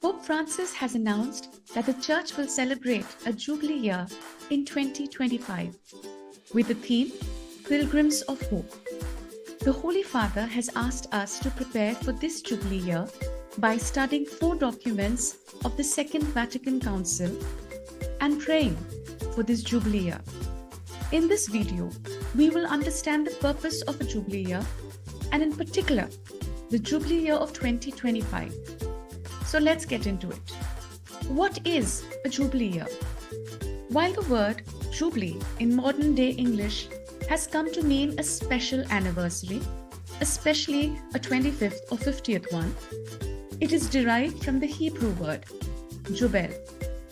Pope Francis has announced that the Church will celebrate a Jubilee Year in 2025 with the theme Pilgrims of Hope. The Holy Father has asked us to prepare for this Jubilee Year by studying 4 documents of the Second Vatican Council and praying for this Jubilee Year. In this video, we will understand the purpose of a Jubilee Year and in particular, the Jubilee Year of 2025. So let's get into it. What is a Jubilee Year? While the word Jubilee in modern day English has come to mean a special anniversary, especially a 25th or 50th one, it is derived from the Hebrew word Jubel,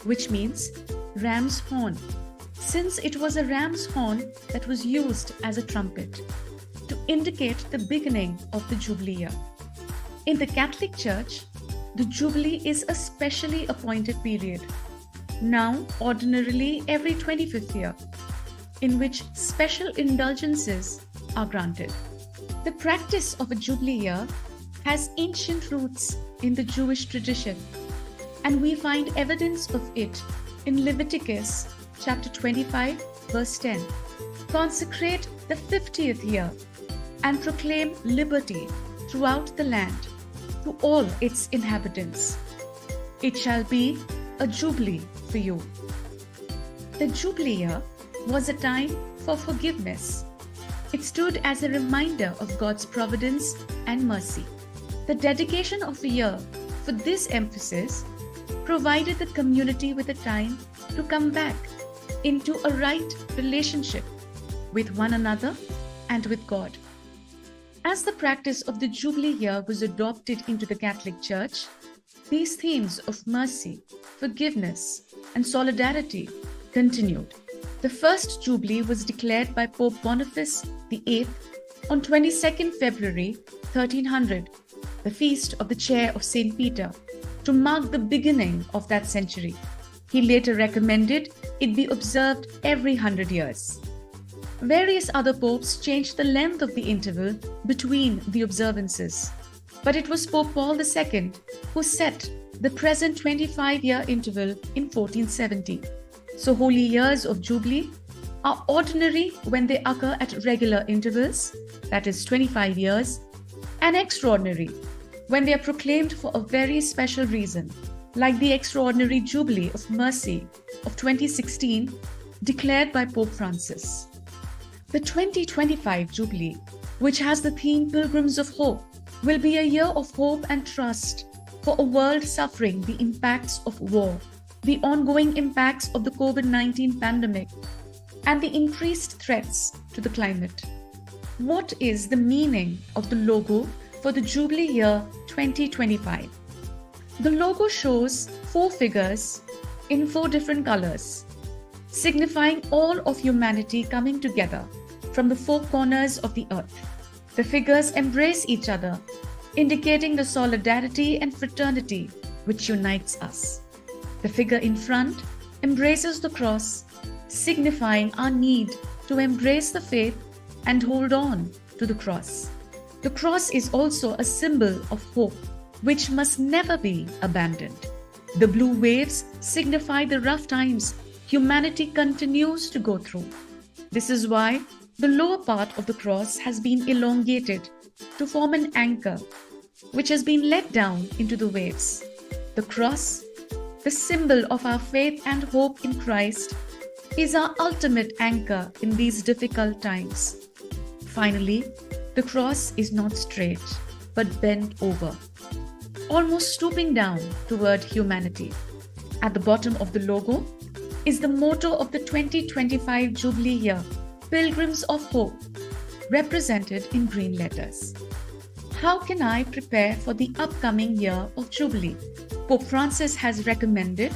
which means ram's horn, since it was a ram's horn that was used as a trumpet to indicate the beginning of the Jubilee Year. In the Catholic Church, the Jubilee is a specially appointed period, now ordinarily every 25th year, in which special indulgences are granted. The practice of a Jubilee Year has ancient roots in the Jewish tradition, and we find evidence of it in Leviticus chapter 25, verse 10. Consecrate the 50th year and proclaim liberty throughout the land to all its inhabitants. It shall be a jubilee for you. The Jubilee Year was a time for forgiveness. It stood as a reminder of God's providence and mercy. The dedication of a year for this emphasis provided the community with a time to come back into a right relationship with one another and with God. As the practice of the Jubilee Year was adopted into the Catholic Church, these themes of mercy, forgiveness, and solidarity continued. The first Jubilee was declared by Pope Boniface VIII on 22nd February 1300, the feast of the Chair of St. Peter, to mark the beginning of that century. He later recommended it be observed every 100 years. Various other popes changed the length of the interval between the observances, but it was Pope Paul II who set the present 25-year interval in 1470. So holy years of Jubilee are ordinary when they occur at regular intervals, that is 25 years, and extraordinary when they are proclaimed for a very special reason, like the extraordinary Jubilee of Mercy of 2016 declared by Pope Francis. The 2025 Jubilee, which has the theme Pilgrims of Hope, will be a year of hope and trust for a world suffering the impacts of war, the ongoing impacts of the COVID-19 pandemic, and the increased threats to the climate. What is the meaning of the logo for the Jubilee Year 2025? The logo shows 4 figures in 4 different colors, signifying all of humanity coming together from the 4 corners of the earth. The figures embrace each other, indicating the solidarity and fraternity which unites us. The figure in front embraces the cross, signifying our need to embrace the faith and hold on to the cross. The cross is also a symbol of hope, which must never be abandoned. The blue waves signify the rough times humanity continues to go through. This is why the lower part of the cross has been elongated to form an anchor, which has been let down into the waves. The cross, the symbol of our faith and hope in Christ, is our ultimate anchor in these difficult times. Finally, the cross is not straight, but bent over, almost stooping down toward humanity. At the bottom of the logo is the motto of the 2025 Jubilee Year, Pilgrims of Hope, represented in green letters. How can I prepare for the upcoming year of Jubilee? Pope Francis has recommended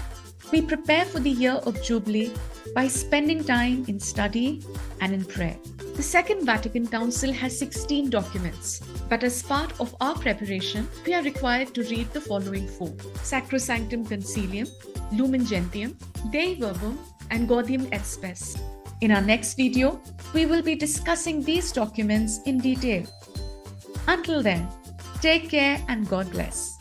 we prepare for the year of Jubilee by spending time in study and in prayer. The Second Vatican Council has 16 documents, but as part of our preparation, we are required to read the following 4: Sacrosanctum Concilium, Lumen Gentium, Dei Verbum, and Gaudium et Spes. In our next video, we will be discussing these documents in detail. Until then, take care and God bless.